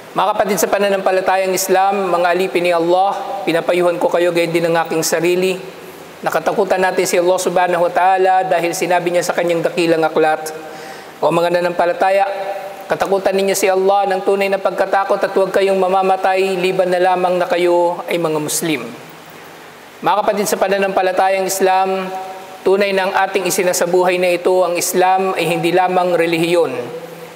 Mga kapatid sa pananampalatayang Islam, mga alipin ni Allah, pinapayuhan ko kayo gayon din ng aking sarili. Nakatakutan natin si Allah subhanahu wa ta'ala dahil sinabi niya sa kanyang dakilang aklat, o mga nanampalataya, katakutan ninyo si Allah ng tunay na pagkatakot at huwag kayong mamamatay liban na lamang na kayo ay mga Muslim. Mga kapatid sa pananampalatayang Islam, tunay na ang ating isinasabuhay na ito, ang Islam ay hindi lamang relihiyon.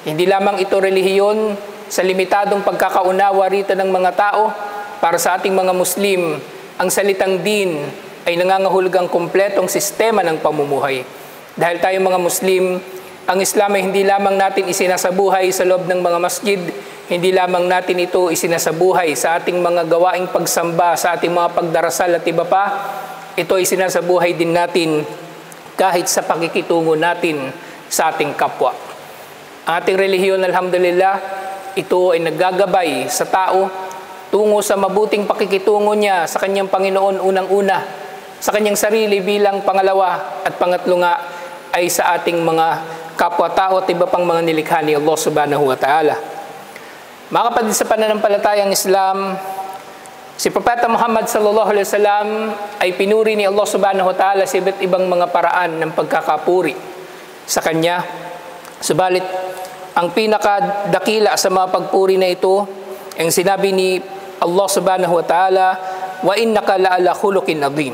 Hindi lamang ito relihiyon sa limitadong pagkakaunawa rito ng mga tao. Para sa ating mga Muslim, ang salitang din ay nangangahulugang kumpletong sistema ng pamumuhay. Dahil tayo mga Muslim, ang Islam ay hindi lamang natin isinasabuhay sa loob ng mga masjid, hindi lamang natin ito isinasabuhay sa ating mga gawaing pagsamba, sa ating mga pagdarasal at iba pa. Ito ay sinasabuhay din natin kahit sa pakikitungo natin sa ating kapwa. Ang ating relihiyon, alhamdulillah, ito ay naggagabay sa tao tungo sa mabuting pakikitungo niya sa kanyang Panginoon unang-una, sa kanyang sarili bilang pangalawa, at pangatlo nga ay sa ating mga kapwa-tao at iba pang mga nilikha ni Allah subhanahu wa ta'ala. Mga kapatid sa pananampalatayang Islam, si Propeta Muhammad sallallahu alaihi wasallam ay pinuri ni Allah subhanahu wa ta'ala sa iba't ibang mga paraan ng pagkakapuri sa kanya. Subalit, ang pinakadakila sa mga pagpuri na ito, ang sinabi ni Allah subhanahu wa ta'ala, wa innaka la'ala khuluqin adhim.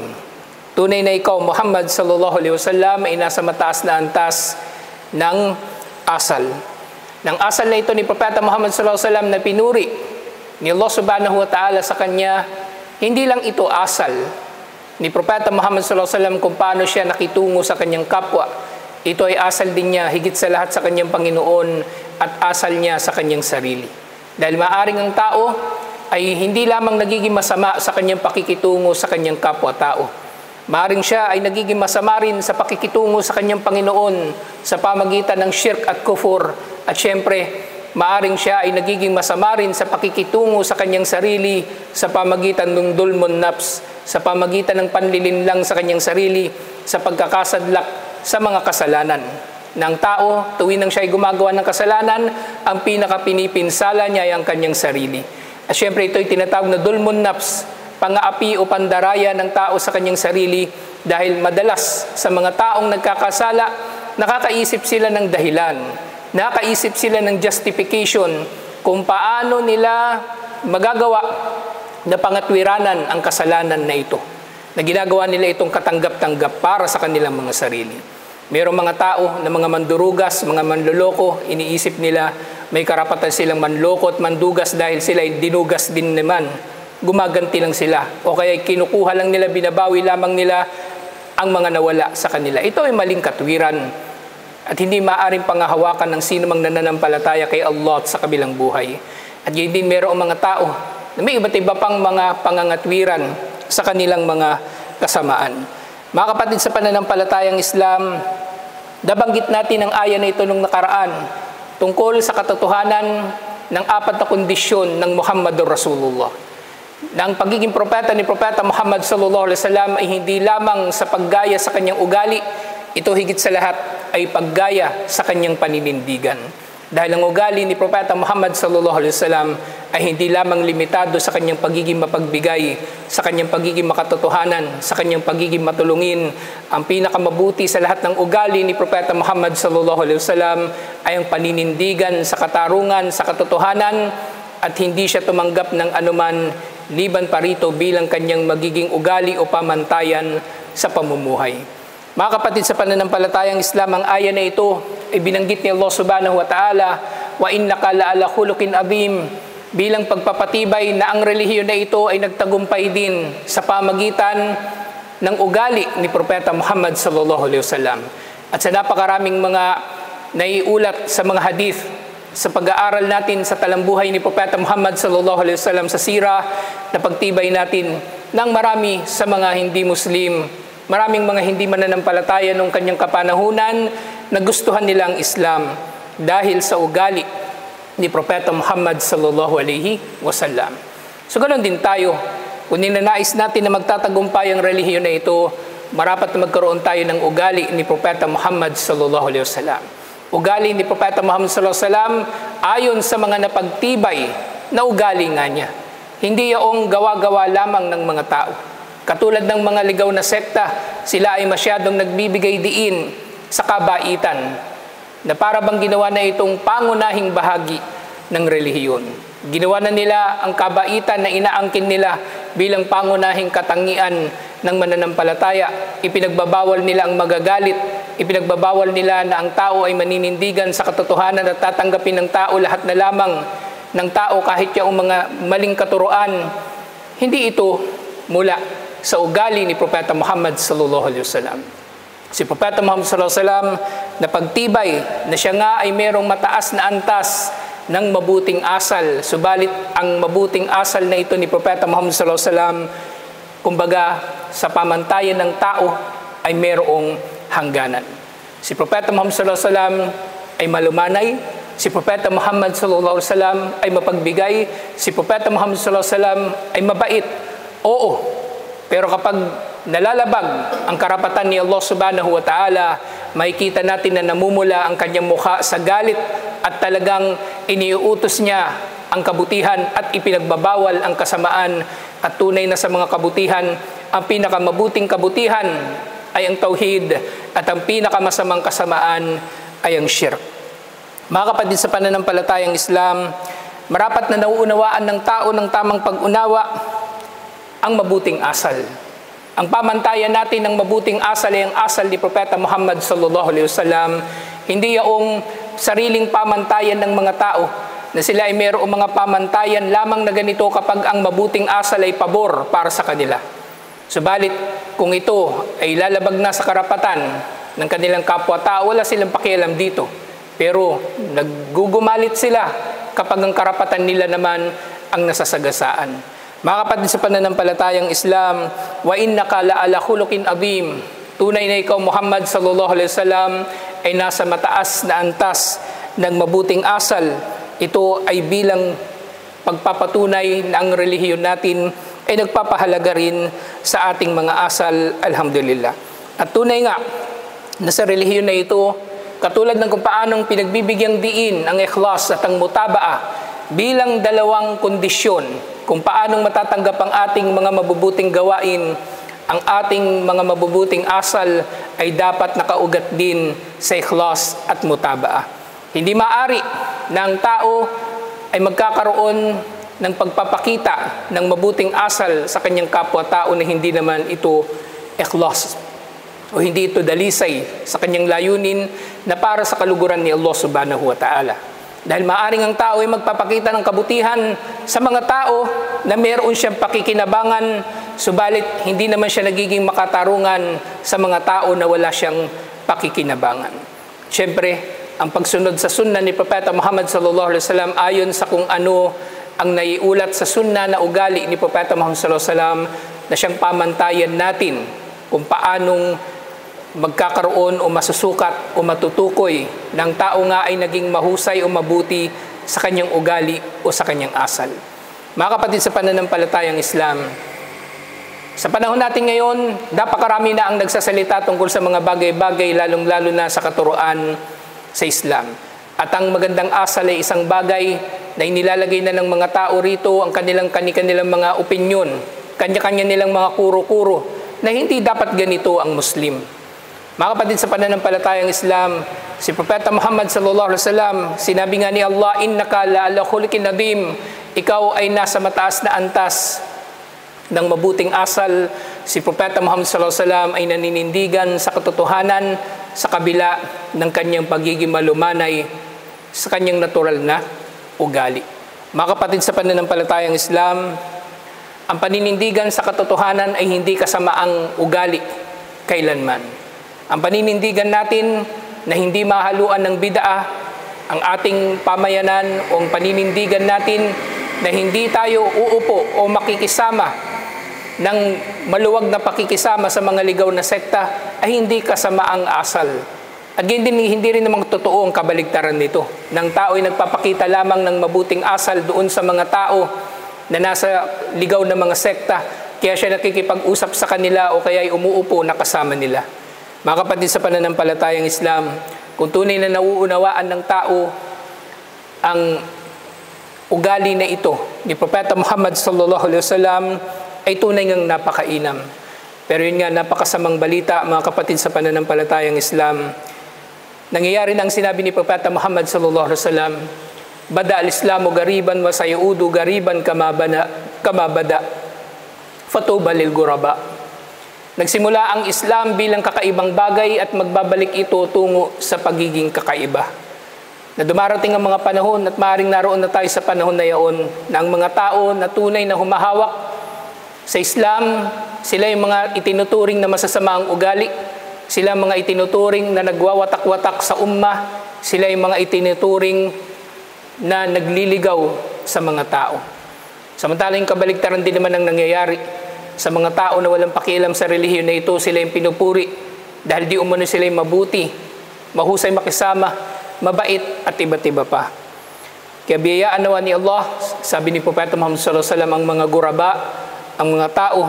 Tunay na ikaw, Muhammad sallallahu alaihi wasallam, ay nasa mataas na antas ng asal. Ng asal na ito ni Propeta Muhammad sallallahu alaihi wasallam na pinuri ni Allah subhanahu wa ta'ala sa kanya, hindi lang ito asal ni Propeta Muhammad sallallahu alaihi wasallam kung paano siya nakitungo sa kanyang kapwa. Ito ay asal din niya higit sa lahat sa kanyang Panginoon at asal niya sa kanyang sarili. Dahil maaring ang tao ay hindi lamang nagiging masama sa kanyang pakikitungo sa kanyang kapwa-tao. Maaring siya ay nagiging masama rin sa pakikitungo sa kanyang Panginoon sa pamagitan ng shirk at kufur. At syempre, maaring siya ay nagiging masama rin sa pakikitungo sa kanyang sarili sa pamagitan ng dulmun nafs, sa pamagitan ng panlilinlang sa kanyang sarili, sa pagkakasadlak sa mga kasalanan ng tao. Tuwing nang siya ay gumagawa ng kasalanan, ang pinakapinipinsala niya ay ang kanyang sarili. At syempre ito ay tinatawag na dulmun nafs, pang-aapi o pandaraya ng tao sa kanyang sarili, dahil madalas sa mga taong nagkakasala, nakakaisip sila ng dahilan, nakakaisip sila ng justification kung paano nila magagawa na pangatwiranan ang kasalanan na ito, na ginagawa nila itong katanggap-tanggap para sa kanilang mga sarili. Mayroong mga tao na mga mandurugas, mga manloloko, iniisip nila may karapatan silang manloko at mandugas dahil sila ay dinugas din naman. Gumaganti lang sila, o kaya kinukuha lang nila, binabawi lamang nila ang mga nawala sa kanila. Ito ay maling katwiran at hindi maaaring pangahawakan ng sino mang nananampalataya kay Allah sa kabilang buhay. At yun din mayroong mga tao na may iba't iba pang mga pangangatwiran sa kanilang mga kasamaan. Mga kapatid sa pananampalatayang Islam, nabanggit natin ang aya na ito nung nakaraan tungkol sa katotohanan ng 4 na kondisyon ng Muhammadur Rasulullah. Na ang pagiging propeta ni Propeta Muhammad sallallahu alaihi wasallam ay hindi lamang sa paggaya sa kanyang ugali, ito higit sa lahat ay paggaya sa kanyang paninindigan. Dahil ang ugali ni Propeta Muhammad sallallahu alaihi wasallam ay hindi lamang limitado sa kanyang pagiging mapagbigay, sa kanyang pagiging makatotohanan, sa kanyang pagiging matulungin. Ang pinakamabuti sa lahat ng ugali ni Propeta Muhammad sallallahu alaihi wasallam ay ang paninindigan sa katarungan, sa katotohanan, at hindi siya tumanggap ng anuman liban pa rito bilang kanyang magiging ugali o pamantayan sa pamumuhay. Mga kapatid sa pananampalatayang Islam, ang aya na ito ay binanggit ni Allah subhanahu wa ta'ala, wa innaka la'ala khuluqin adhim, bilang pagpapatibay na ang relihiyon na ito ay nagtagumpay din sa pamagitan ng ugali ni Propeta Muhammad sallallahu alaihi wasallam. At sa napakaraming mga naiulat sa mga hadith, sa pag-aaral natin sa talambuhay ni Propeta Muhammad sallallahu alaihi wasallam sa sira, na pagtibay natin ng marami sa mga hindi Muslim, maraming mga hindi mananampalataya nung kanyang kapanahunan, nagustuhan nila ang Islam dahil sa ugali ni Propeta Muhammad sallallahu alaihi wasallam. So ganoon din tayo, kung ninanais natin na magtatagumpay ang relihiyon na ito, marapat na magkaroon tayo ng ugali ni Propeta Muhammad sallallahu alaihi wasallam. Ugali ni Propeta Muhammad sallallahu alaihi wasallam ayon sa mga napagtibay na ugali nga niya. Hindi yaong gawa-gawa lamang ng mga tao. Katulad ng mga ligaw na sekta, sila ay masyadong nagbibigay diin sa kabaitan na para bang ginawa na itong pangunahing bahagi ng relihiyon. Ginawa na nila ang kabaitan na inaangkin nila bilang pangunahing katangian ng mananampalataya. Ipinagbabawal nila ang magagalit. Ipinagbabawal nila na ang tao ay maninindigan sa katotohanan at tatanggapin ng tao lahat na lamang ng tao kahit yung mga maling katuruan. Hindi ito mula sa ugali ni Propeta Muhammad sallallahu alaihi wasallam. Si Propeta Muhammad sallallahu alaihi wasallam na pagtibay na siya nga ay merong mataas na antas ng mabuting asal. Subalit ang mabuting asal na ito ni Propeta Muhammad sallallahu alaihi wasallam, kumbaga sa pamantayan ng tao ay merong hangganan. Si Propeta Muhammad sallallahu alaihi wasallam ay malumanay. Si Propeta Muhammad sallallahu alaihi wasallam ay mapagbigay. Si Propeta Muhammad sallallahu alaihi wasallam ay mabait. Oo. Pero kapag nalalabag ang karapatan ni Allah subhanahu wa ta'ala, makikita natin na namumula ang kanyang mukha sa galit at talagang iniuutos niya ang kabutihan at ipinagbabawal ang kasamaan. At tunay na sa mga kabutihan, ang pinakamabuting kabutihan ay ang tauhid at ang pinakamasamang kasamaan ay ang shirk. Mga kapatid sa pananampalatayang Islam, marapat na nauunawaan ng tao ng tamang pag-unawa ang mabuting asal. Ang pamantayan natin ng mabuting asal ay ang asal ni Propeta Muhammad sallallahu alaihi wasallam. Hindi yung sariling pamantayan ng mga tao na sila ay mayroong mga pamantayan lamang na ganito kapag ang mabuting asal ay pabor para sa kanila. Subalit, kung ito ay lalabag na sa karapatan ng kanilang kapwa-tao, wala silang pakialam dito. Pero naggugumalit sila kapag ang karapatan nila naman ang nasasagasaan. Mga kapatid sa pananampalatayang Islam, wa innaka la'ala khuluqin azim. Tunay na ikaw Muhammad sallallahu alaihi wasallam ay nasa mataas na antas ng mabuting asal. Ito ay bilang pagpapatunay na ang relihiyon natin ay nagpapahalaga rin sa ating mga asal, alhamdulillah. At tunay nga na sa relihiyon na ito, katulad ng kung paanong pinagbibigyan diin ang ikhlas at ang mutabaa bilang dalawang kondisyon kung paanong matatanggap ang ating mga mabubuting gawain, ang ating mga mabubuting asal ay dapat nakaugat din sa ikhlas at mutabaa. Hindi maaari na ang tao ay magkakaroon ng pagpapakita ng mabuting asal sa kanyang kapwa-tao na hindi naman ito ikhlas o hindi ito dalisay sa kanyang layunin na para sa kaluguran ni Allah subhanahu wa ta'ala. Dahil maaring ang tao ay magpapakita ng kabutihan sa mga tao na meron siyang pakikinabangan, subalit hindi naman siya nagiging makatarungan sa mga tao na wala siyang pakikinabangan. Siyempre, ang pagsunod sa sunna ni Propeta Muhammad sallallahu alaihi wasallam ayon sa kung ano ang naiulat sa sunna na ugali ni Propeta Muhammad sallallahu alaihi wasallam na siyang pamantayan natin kung paanong magkakaroon o masusukat o matutukoy ng tao nga ay naging mahusay o mabuti sa kanyang ugali o sa kanyang asal. Mga kapatid sa pananampalatayang Islam, sa panahon natin ngayon, napakarami na ang nagsasalita tungkol sa mga bagay-bagay, lalong-lalo na sa katuruan sa Islam. At ang magandang asal ay isang bagay na inilalagay na ng mga tao rito ang kanilang mga opinyon, kanya-kanya nilang mga kuro-kuro na hindi dapat ganito ang Muslim. Mga kapatid sa pananampalatayang Islam, si Propeta Muhammad sallallahu alaihi wasallam, sinabi nga ni Allah, innaka la'ala khuluqin azim, ikaw ay nasa mataas na antas ng mabuting asal. Si Propeta Muhammad sallallahu alaihi wasallam ay naninindigan sa katotohanan sa kabila ng kanyang pagiging malumanay sa kanyang natural na ugali. Mga kapatid sa pananampalatayang Islam, ang paninindigan sa katotohanan ay hindi kasamaang ugali kailanman. Ang paninindigan natin na hindi mahaluan ng bid'ah ang ating pamayanan o ang paninindigan natin na hindi tayo uupo o makikisama ng maluwag na pakikisama sa mga ligaw na sekta ay hindi kasamaang asal. At hindi rin namang totoo ang kabaligtaran nito. Nang tao ay nagpapakita lamang ng mabuting asal doon sa mga tao na nasa ligaw na mga sekta, kaya siya nakikipag-usap sa kanila o kaya ay umuupo na kasama nila. Mga kapatid sa pananampalatayang Islam, kung tunay na nauunawaan ng tao ang ugali na ito ni Propeta Muhammad sallallahu alaihi wasallam ay tunay ngang napakainam. Pero yun nga, napakasamang balita, mga kapatid sa pananampalatayang Islam. Nangyayari na ang sinabi ni Propeta Muhammad sallallahu alaihi wasallam, "Bada al-Islamu gariban wa sayudu gariban kama bada. Fatuba lil ghuraba." Nagsimula ang Islam bilang kakaibang bagay at magbabalik ito tungo sa pagiging kakaiba. Na dumarating ang mga panahon at maaaring naroon na tayo sa panahon na yaon na ang mga tao na tunay na humahawak sa Islam, sila yung mga itinuturing na masasama ang ugali, sila mga itinuturing na nagwawatak-watak sa ummah, sila yung mga itinuturing na nagliligaw sa mga tao. Samantalang yung kabaligtaran din naman ang nangyayari sa mga tao na walang pakialam sa relihiyon na ito, sila yung pinupuri dahil di umano sila yung mabuti, mahusay makisama, mabait at iba't iba pa. Kaya biyayaan nawa ni Allah, sabi ni Propeta Muhammad sallallahu alaihi wasallam, ang mga guraba, ang mga tao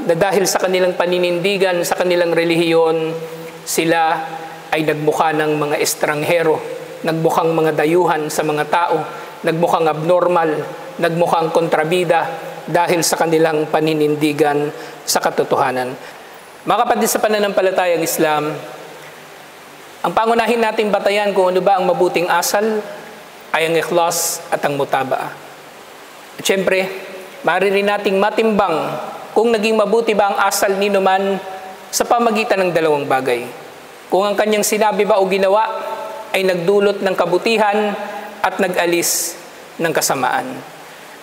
na dahil sa kanilang paninindigan, sa kanilang relihiyon, sila ay nagmukha ng mga estranghero, nagmukhang mga dayuhan sa mga tao, nagmukhang abnormal, nagmukhang kontrabida dahil sa kanilang paninindigan sa katotohanan. Mga kapatid sa pananampalatayang Islam, ang pangunahin nating batayan kung ano ba ang mabuting asal ay ang ikhlas at ang mutabaa. At syempre, maaari nating matimbang kung naging mabuti ba ang asal ni numan sa pamagitan ng dalawang bagay. Kung ang kanyang sinabi ba o ginawa ay nagdulot ng kabutihan at nag-alis ng kasamaan.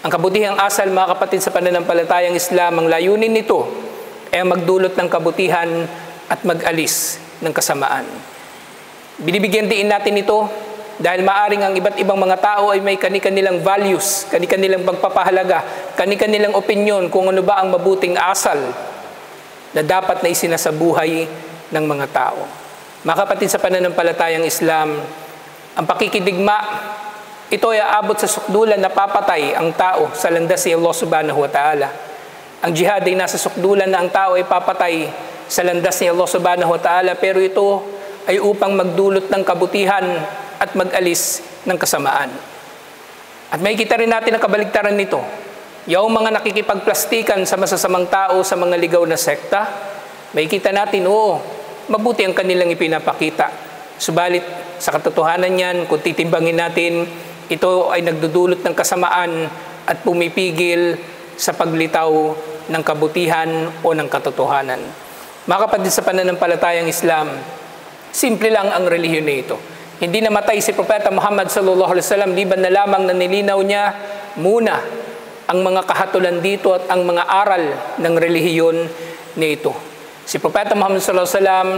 Ang kabutihang asal, mga kapatid sa pananampalatayang Islam, ang layunin nito ay magdulot ng kabutihan at mag-alis ng kasamaan. Binibigyan din natin ito dahil maaring ang iba't ibang mga tao ay may kani-kanilang values, kani-kanilang pagpapahalaga, kani-kanilang opinyon kung ano ba ang mabuting asal na dapat na isinasabuhay ng mga tao. Mga kapatid sa pananampalatayang Islam, ang pakikidigma, ito ay aabot sa sukdulan na papatay ang tao sa landas ni Allah subhanahu wa ta'ala. Ang jihad ay nasa sukdulan na ang tao ay papatay sa landas ni Allah subhanahu wa ta'ala, pero ito ay upang magdulot ng kabutihan at mag-alis ng kasamaan. At may kita rin natin ang kabaligtaran nito. Yung mga nakikipagplastikan sa masasamang tao sa mga ligaw na sekta, may kita natin, oo, mabuti ang kanilang ipinapakita. Subalit, sa katotohanan yan, kung titimbangin natin, ito ay nagdudulot ng kasamaan at pumipigil sa paglitaw ng kabutihan o ng katotohanan. Mga kapatid sa pananampalatayang Islam, simple lang ang relihiyon na ito. Hindi namatay si Propeta Muhammad sallallahu alaihi wasallam liban na lamang na nilinaw niya muna ang mga kahatulan dito at ang mga aral ng relihiyon na ito. Si Propeta Muhammad sallallahu alaihi wasallam,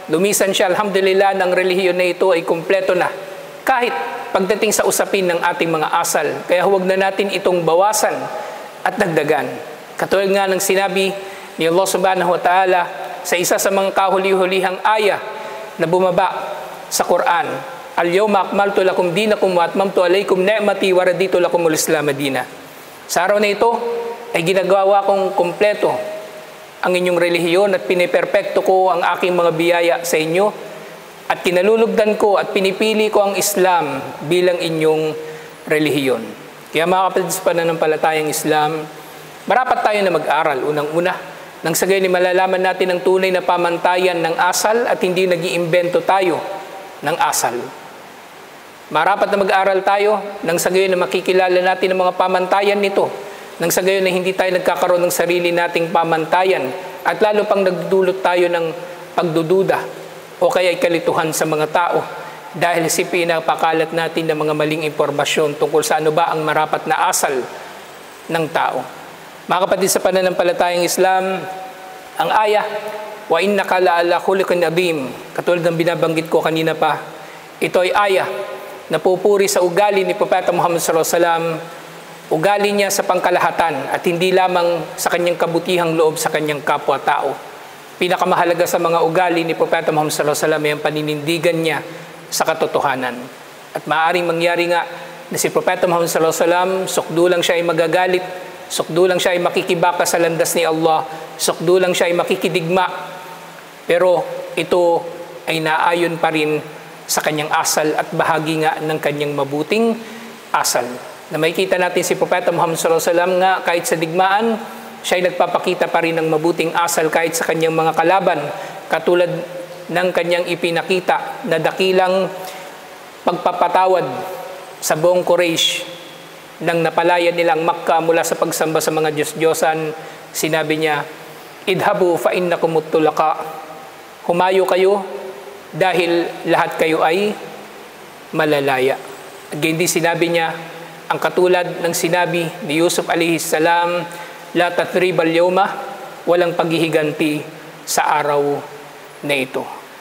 lumisan siya, alhamdulillah, ng relihiyon na ito ay kumpleto na. Kahit pagdating sa usapin ng ating mga asal. Kaya huwag na natin itong bawasan at dagdagan. Katulad nga ng sinabi ni Allah subhanahu wa ta'ala sa isa sa mga kahuli-hulihang aya na bumaba sa Quran, "Al-yawma akmaltu lakum dinakum wa atmamtu alaykum ni'mati wa raditu lakumul Islam madina." Sa araw na ito ay ginagawa kong kumpleto ang inyong relihiyon at piniperpekto ko ang aking mga biyaya sa inyo at kinalulugdan ko at pinipili ko ang Islam bilang inyong relihiyon. Kaya mga kapatid sa pananampalatayang Islam, marapat tayo na mag-aral unang-una. Nang sa gayon, malalaman natin ang tunay na pamantayan ng asal at hindi nag-iimbento tayo ng asal. Marapat na mag-aral tayo nang sa gayon na makikilala natin ang mga pamantayan nito. Nang sa gayon na hindi tayo nagkakaroon ng sarili nating pamantayan at lalo pang nagdudulot tayo ng pagdududa o kaya kalituhan sa mga tao dahil si pinapakalat natin ng mga maling impormasyon tungkol sa ano ba ang marapat na asal ng tao. Mga kapatid sa pananampalatayang Islam, ang aya, "Wa innaka la'ala khuluqin adhim," katulad ng binabanggit ko kanina pa, ito ay aya na pupuri sa ugali ni Propeta Muhammad sallallahu alaihi wasallam, ugali niya sa pangkalahatan at hindi lamang sa kanyang kabutihang loob sa kanyang kapwa-tao. Pinakamahalaga sa mga ugali ni Propeta Muhammad sallallahu alaihi wasallam ay ang paninindigan niya sa katotohanan. At maaaring mangyari nga na si Propeta Muhammad sallallahu alaihi wasallam, sukdulang siya ay magagalit, sukdulang siya ay makikibaka sa landas ni Allah, sukdulang siya ay makikidigma, pero ito ay naayon pa rin sa kanyang asal at bahagi nga ng kanyang mabuting asal. Na makikita natin si Propeta Muhammad sallallahu alaihi wasallam nga kahit sa digmaan, siya ay nagpapakita pa rin ng mabuting asal kahit sa kanyang mga kalaban, katulad ng kanyang ipinakita na dakilang pagpapatawad sa buong Quraysh nang napalaya nilang Makkah mula sa pagsamba sa mga Diyos-Diyosan. Sinabi niya, idhabu fa innakum mutulaqa. Humayo kayo dahil lahat kayo ay malalaya. Again, di sinabi niya ang katulad ng sinabi ni Yusuf alayhi salam, la tathriba al-yawma, walang paghihiganti sa araw na ito.